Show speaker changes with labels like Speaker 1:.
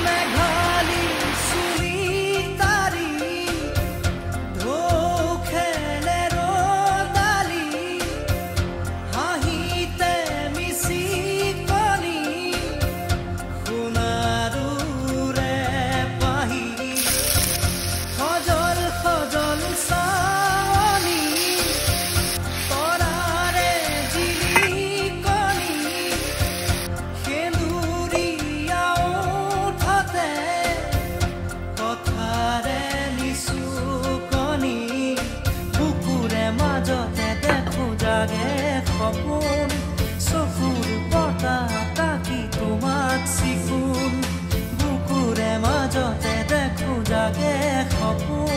Speaker 1: মেঘালী চুলি তাৰি ঢৌ খেলে ৰ'দালি হাঁহিতে মিচিকনি সোণাৰুৰে পাহি সজল সজল চাৱনি তৰাৰে জিলিকনি সেন্দুৰীয়া ওঠতে কথাৰে নিচুকনি বুকুৰে মাজতে দেখো জাগে সপোন চকুৰ বতাহ তাকি তোমাক চিকুণ বুকুৰে মাজতে দেখো জাগে সপোন